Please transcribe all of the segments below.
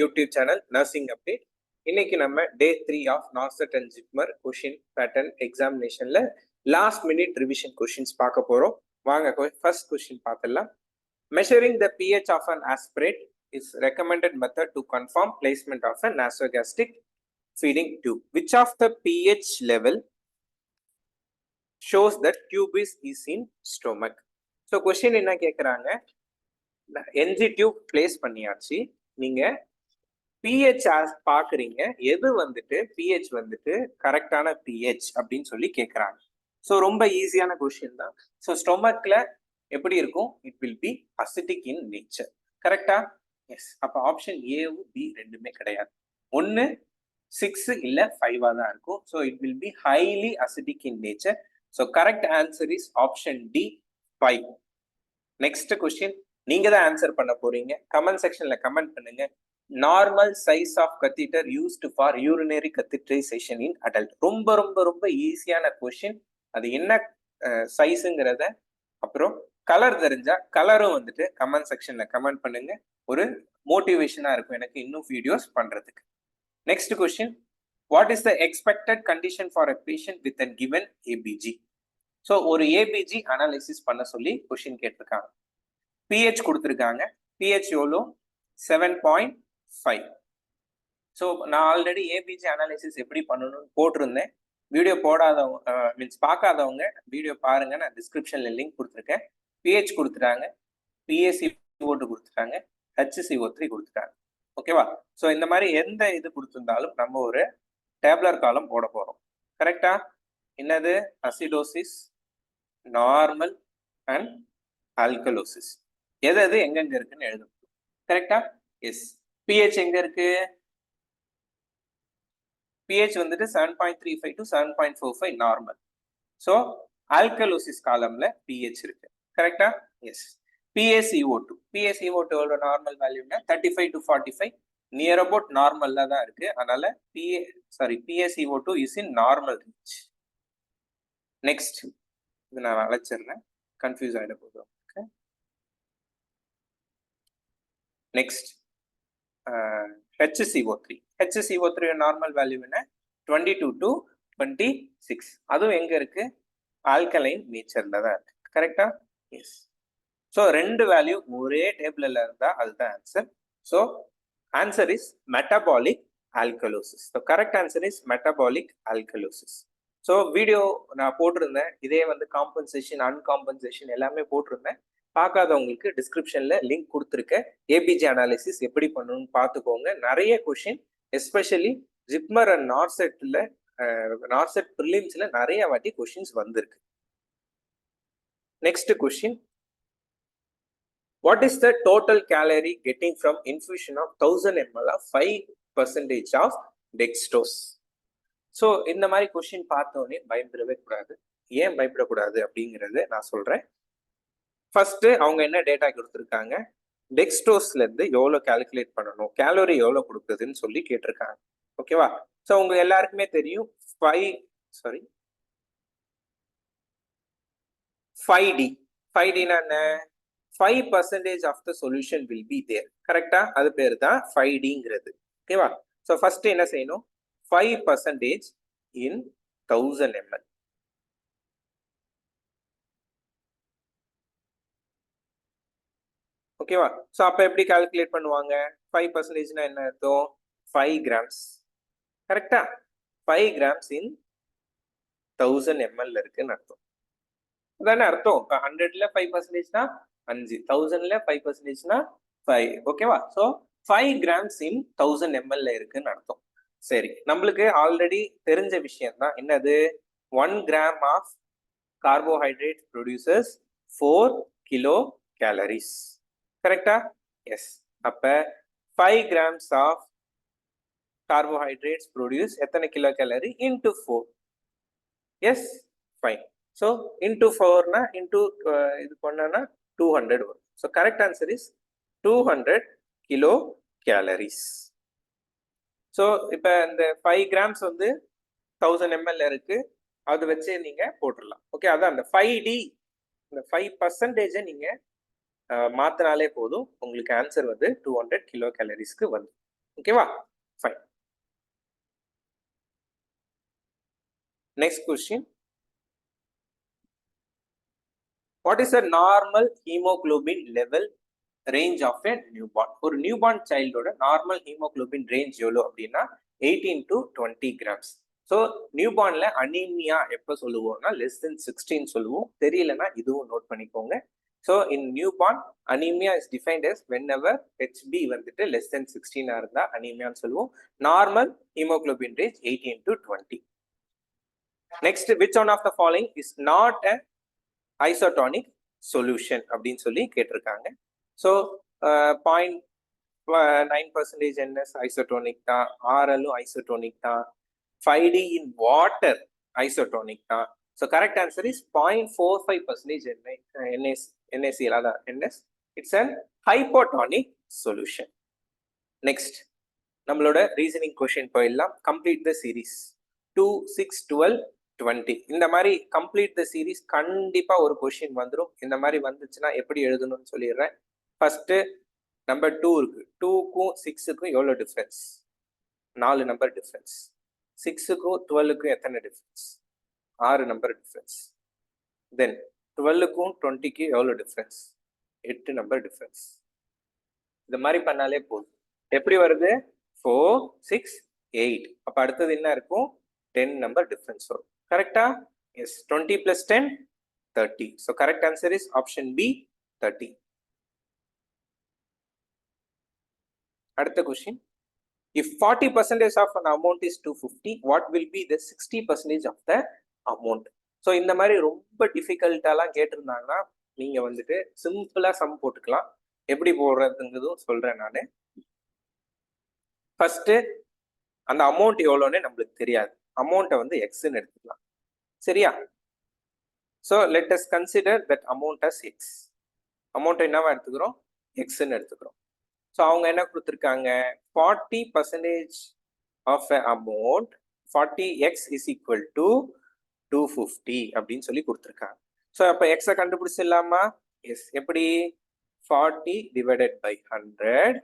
YouTube channel nursing update. இன்னைக்கு நம்ம day 3 of NORCET and JIPMER question pattern எக்ஸாமினேஷன்ல last minute revision questions பார்க்க போறோம். வாங்க ஃபர்ஸ்ட் கொஷின் பார்த்துடலாம். Measuring the pH of an aspirate is recommended method to confirm placement of a nasogastric feeding tube. Which of the pH level shows that tube is in stomach? So question என்ன கேட்குறாங்க, NG tube place பண்ணியாச்சு, நீங்க pH பாக்குறீங்க, எது வந்துட்டு pH வந்துட்டு கரெக்டான pH அப்படின்னு சொல்லி கேட்குறாங்க. ஸோ ரொம்ப ஈஸியான கொஸ்டின் தான். ஸோ ஸ்டொமக்ல எப்படி இருக்கும்? It will be acidic in nature. கரெக்டா? எஸ். அப்போ ஆப்ஷன் ஏவும் பி ரெண்டுமே கிடையாது. ஒன்று 6 இல்லை 5 தான் இருக்கும். So it will be highly acidic in nature. So correct answer is option D 5. Next question நீங்க தான் ஆன்சர் பண்ண போறீங்க. கமெண்ட் செக்ஷன்ல கமெண்ட் பண்ணுங்க. Normal size of catheter used for urinary catheterization in adult. ரொம்ப ரொம்ப ரொம்ப ஈஸியான கொஸ்டின். அது என்ன சைஸுங்கிறத அப்புறம் கலர் தெரிஞ்சா கலரும் வந்துட்டு கமெண்ட் செக்ஷன்ல கமெண்ட் பண்ணுங்க. ஒரு மோட்டிவேஷனா இருக்கும் எனக்கு இன்னும் வீடியோஸ் பண்றதுக்கு. Next question, what is the expected condition for a patient with a given APG? So ஒரு ஏபிஜி அனாலிசிஸ் பண்ண சொல்லி கொஸ்டின் கேட்டிருக்காங்க. பிஹெச் கொடுத்துருக்காங்க. பிஹெச் எவ்வளோ? 7.5. ஸோ நான் ஆல்ரெடி ஏபிஜி அனாலிசிஸ் எப்படி பண்ணணும்னு போட்டிருந்தேன். வீடியோ போடாதவங்க மீன்ஸ் பார்க்காதவங்க வீடியோ பாருங்க, நான் டிஸ்கிரிப்ஷன்ல லிங்க் கொடுத்துருக்கேன். பிஹெச் கொடுத்துட்டாங்க, PaCO2 கொடுத்துட்டாங்க, HCO3 கொடுத்துட்டாங்க. ஓகேவா? ஸோ இந்த மாதிரி எந்த இது கொடுத்துருந்தாலும் நம்ம ஒரு டேப்லர் காலம் போட போறோம். கரெக்டா? என்னது? Acidosis, normal and alkalosis. எது எங்கெங்க இருக்குன்னு எழுதணும். கரெக்டா? எஸ். பிஹெச் எங்க இருக்கு? பிஹெச் வந்துட்டு 7.35 to 7.45 normal. So alkalosis காலம்ல pH இருக்கு. கரெக்டா? எஸ். PaCO2 எவ்வளோ நார்மல் வேல்யூனா 35 to 45, நியர் அபவுட் நார்மல்ல தான் இருக்கு. அதனால PaCO2 is in normal range. Next இது நான் அழைச்சிடுறேன், கன்ஃபியூஸ் ஆகிட போதும். நெக்ஸ்ட் HCO3 நார்மல் வேல்யூ என்ன? 22 to 26. அதுவும் எங்க இருக்கு? ஆல்கலைன் நேச்சர்ல தான் இருக்கு. கரெக்டா? எஸ். ஸோ ரெண்டு வேல்யூ ஒரே டேபிள்ல இருந்தா அதுதான் answer. So answer is metabolic alkalosis. So correct answer is metabolic alkalosis. So video நான் போட்டிருந்தேன், இதே வந்து காம்பன்சேஷன் அன்காம்பன்சேஷன் எல்லாமே போட்டிருந்தேன். பார்க்காதவங்களுக்கு டிஸ்கிரிப்ஷன்ல லிங்க் கொடுத்துருக்கேன். ஏபிஜி அனாலிசிஸ் எப்படி பண்ணணும்னு பார்த்துக்கோங்க. நிறைய கொஷின் எஸ்பெஷலி ஜிப்மர் அண்ட் நார்செட்ல நார்செட் ப்ரிலிம்ஸ்ல நிறைய வாட்டி கொஷின்ஸ் வந்திருக்கு. Next question, what is the total calorie getting from infusion of 1000 ml of 5% of dextrose? So இந்த மாதிரி கொஷின் பார்த்தோன்னே பயப்படவே கூடாது. ஏன் பயப்படக்கூடாது அப்படிங்கிறது நான் சொல்றேன். ஃபர்ஸ்ட் அவங்க என்ன டேட்டா கொடுத்துருக்காங்க, டெக்ஸ்டோஸ்ல இருந்து எவ்வளோ கால்குலேட் பண்ணணும், கேலரி எவ்வளோ கொடுக்குதுன்னு சொல்லி கேட்டிருக்காங்க. ஓகேவா? ஸோ உங்க எல்லாருக்குமே தெரியும் 5D என்ன? 5% of the solution will be there. கரெக்டா? அது பேர் தான் 5Dங்கிறது. ஓகேவா? ஸோ ஃபர்ஸ்ட் என்ன செய்யணும்? 5% இன் 1000 ml. ஓகேவா? ஸோ அப்போ எப்படி கால்குலேட் பண்ணுவாங்க? 5%னா என்ன அர்த்தம்? 5 grams. கரெக்டா? 5 grams இன் 1000 ml இருக்குன்னு அர்த்தம். அதானே அர்த்தம். 100ல 5%னா 5, 1000ல 5%னா 5. ஓகேவா? ஸோ 5 grams இன் 1000 ml இருக்குன்னு அர்த்தம். சரி, நம்மளுக்கு ஆல்ரெடி தெரிஞ்ச விஷயம் தான். என்னது? 1 gram of carbohydrate producers 4 kilocalories. கரெக்டா? எஸ். அப்ப 5 grams ஆஃப் கார்போஹைட்ரேட்ஸ் ப்ரொடியூஸ் எத்தனை kilo calorie? Into 4. Yes, fine. So into 4னா இன்டூ இது பண்ணனா 200 வரும். So correct answer is 200 kilo calories. So இப்போ இந்த 5 grams வந்து 1000 ml இருக்கு, அது வச்சு நீங்க போட்டுடலாம். ஓகே, அதான் அந்த 5D, இந்த 5% நீங்க மாத்தினாலே போதும், உங்களுக்கு ஆன்சர் வந்து 200 கிலோ கேலரிஸ்க்கு வந்து. ஓகேவா? Fine. Next question. What is the normal hemoglobin level range of a newborn? ஒரு நியூபார்ன் சைல்டோட நார்மல் ஹீமோகுளோபின் ரேஞ்ச் எவ்வளோ அப்படின்னா 18 to 20 grams. ஸோ நியூபார்ன்ல அனீமியா எப்போ சொல்லுவோம்னா less than 16 சொல்லுவோம். தெரியலன்னா இதுவும் நோட் பண்ணிக்கோங்க. So in newborn anaemia is defined as whenever HB வந்துட்டு less than 16 இருந்தால் அனீமியான்னு சொல்லுவோம். Normal haemoglobin range 18 to 20. Next, which one of the following is not a isotonic solution அப்படின்னு சொல்லி கேட்டிருக்காங்க. ஸோ 0.9% NS ஐசோடோனிக் தான், ஆர்எல்லும் ஐசோடோனிக் தான், 5D in water isotonic தான். So correct answer is 0.45% NaCl அதான் NS. It's an hypotonic solution. Next நம்மளோட reasoning question போயிடலாம். Complete the series 2, 6, 12, 20. இந்த மாதிரி கம்ப்ளீட் த சீரீஸ் கண்டிப்பா ஒரு கொஸ்டின் வந்துடும். இந்த மாதிரி வந்துச்சுன்னா எப்படி எழுதணும்னு சொல்லிடுறேன். ஃபர்ஸ்ட் நம்பர் 2 இருக்கு. 2க்கும் 6க்கும் எவ்வளோ டிஃபரன்ஸ்? 4 number difference. 6க்கும் 12க்கும் எத்தனை டிஃபரன்ஸ்? 6 number difference. தென் 12க்கும் 20க்கு எவ்வளோ டிஃபரன்ஸ்? 8 number difference. இந்த மாதிரி பண்ணாலே போதும். எப்படி வருது? 4, 6, 8. அப்ப அடுத்தது என்ன இருக்கும்? 10 நம்பர் டிஃபரன்ஸ் வரும். கரெக்டா? S. 20 plus 10, 30. So correct answer is option B, 30. அடுத்த question. If 40% of an amount is 250, what will be the 60% of the amount? So இந்த மாதிரி ரொம்ப டிஃபிகல்ட்டாலாம் கேட்டிருந்தாங்கன்னா நீங்க வந்துட்டு சிம்பிளா சம் போட்டுக்கலாம். எப்படி போடுறதுங்கிறதும் சொல்றேன் நான். ஃபர்ஸ்ட் அந்த அமௌண்ட் எவ்வளோன்னு நம்மளுக்கு தெரியாது. அமௌண்ட்டை வந்து எக்ஸ்ன்னு எடுத்துக்கலாம். சரியா? So let us consider that amount as x. அமௌண்ட்டை என்னவா எடுத்துக்கிறோம்? எக்ஸ்ன்னு எடுத்துக்கிறோம். ஸோ அவங்க என்ன கொடுத்துருக்காங்க? 40% of a amount 40x is equal to 250 அப்படின்னு சொல்லி கொடுத்துருக்காங்க. ஸோ அப்போ எக்ஸை கண்டுபிடிச்சிடலாமா? எஸ். எப்படி? 40 divided by 100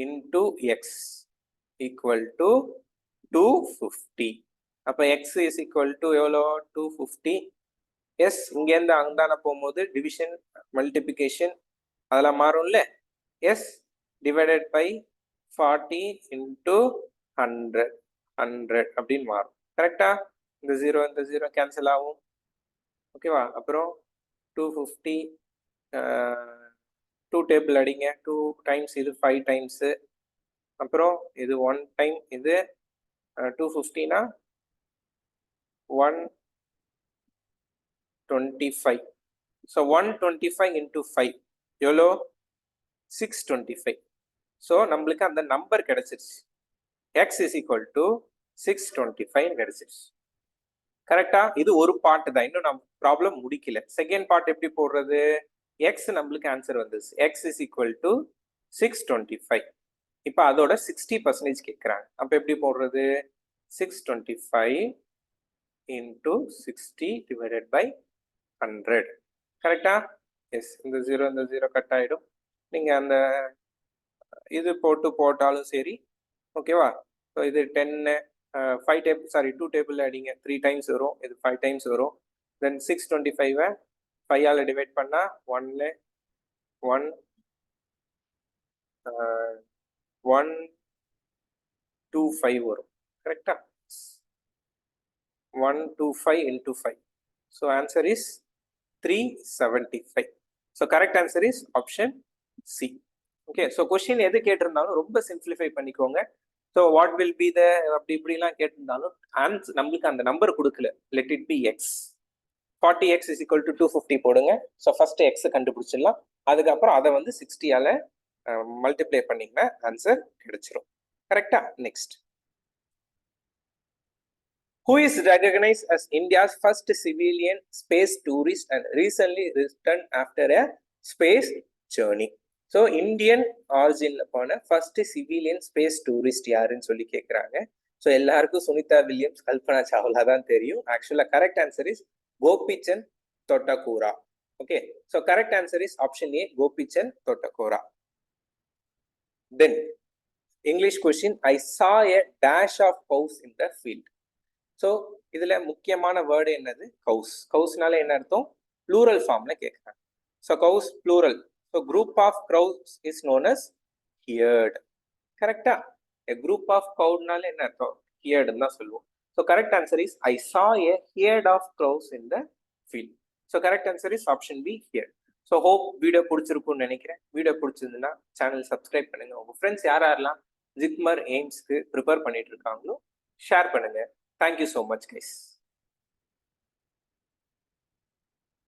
into x equal to 250. அப்போ எக்ஸ் இஸ் ஈக்குவல் டு எவ்வளோ? 250. எஸ். இங்கேருந்து அங்கதான போகும்போது டிவிஷன் மல்டிபிகேஷன் அதெல்லாம் மாறும்ல. எஸ். டிவைடட் பை 40 இன்டூ 100 அப்படின்னு மாறும். கரெக்டா? இந்த 0 கேன்சல் ஆகும். ஓகேவா? அப்புறம் 250 2 டேபிள் அடிங்க. 2 டைம்ஸ் இது 5 டைம்ஸு. அப்புறம் இது 1 டைம். இது 250னா 125. ஸோ 125 இன்டூ 5 எவ்வளோ? 625. ஸோ நம்மளுக்கு அந்த நம்பர் கிடைச்சிருச்சு. எக்ஸ் இஸ் ஈக்குவல் டு 625 கிடைச்சிருச்சு. கரெக்டா? இது ஒரு பார்ட் தான், இன்னும் நம்ம ப்ராப்ளம் முடிக்கல. செகண்ட் பார்ட் எப்படி போடுறது? எக்ஸ் நம்மளுக்கு ஆன்சர் வந்துச்சு. X is equal to 625. இப்போ அதோட 60% கேட்குறாங்க. அப்போ எப்படி போடுறது? 625 இன்டூ 60 டிவைடட் பை 100. கரெக்டா? எஸ். இந்த 0 கட் ஆகிடும். நீங்கள் அந்த இது போட்டாலும் சரி. ஓகேவா? ஸோ இது 10 5 டேபிள் 2 டேபிள் அடிங்க. 3 டைம்ஸ் வரும். இது 5 டைம்ஸ் வரும். தென் 625 5ஆல் டிவைட் பண்ணால் 125 வரும். கரெக்டா? 125 into 5. So answer is 375. So correct answer is option C. Okay. So question எது கேட்டிருந்தாலும் ரொம்ப சிம்பிளிஃபை பண்ணிக்கோங்க. So what will be the அப்படி இப்படிலாம் கேட்டிருந்தாலும் நம்மளுக்கு அந்த நம்பர் கொடுக்கல. Let it be X. 40x is equal to 250 போடுங்க. ஸோ ஃபர்ஸ்ட் எக்ஸை கண்டுபிடிச்சிடலாம். அதுக்கப்புறம் அதை வந்து 60ஆல மல்டிப்ளை பண்ணிங்கன்னா ஆன்சர் கிடைச்சிரும். கரெக்டா? Next. Who is recognized as India's first civilian space tourist and recently returned after a space journey? So Indian ஆரிஜின்ல போன ஃபர்ஸ்ட் சிவிலியன் ஸ்பேஸ் டூரிஸ்ட் யாருன்னு சொல்லி கேட்குறாங்க. ஸோ எல்லாருக்கும் சுனிதா வில்லியம்ஸ், கல்பனா சாவ்லா தான் தெரியும். ஆக்சுவலா correct answer is Gopichand Thotakura. Okay. So correct answer is option A, Gopichand Thotakura. Then English question, I saw a dash of cows in the field. So இதுல முக்கியமான வேர்டு என்னது? கவுஸ். கவுஸ்னால என்ன அர்த்தம்? ப்ளூரல் ஃபார்ம்ல கேட்குறாங்க. So cows plural. So group of cows is known as herd. கரெக்டா? A group of க்ரௌட்னால என்ன அர்த்தம்? ஹியர்டுன்னு தான் சொல்லுவோம். So correct answer is I saw a herd of cows in the field. So correct answer is option B herd. So hope video பிடிச்சிருக்கும்னு நினைக்கிறேன். Video பிடிச்சிருந்துன்னா channel subscribe பண்ணுங்க. உங்க ஃப்ரெண்ட்ஸ் யாரெல்லாம் ஜிக்மர் எய்ம்ஸ்க்கு ப்ரிப்பேர் பண்ணிட்டு இருக்காங்களோ ஷேர் பண்ணுங்க. Thank you so much, guys.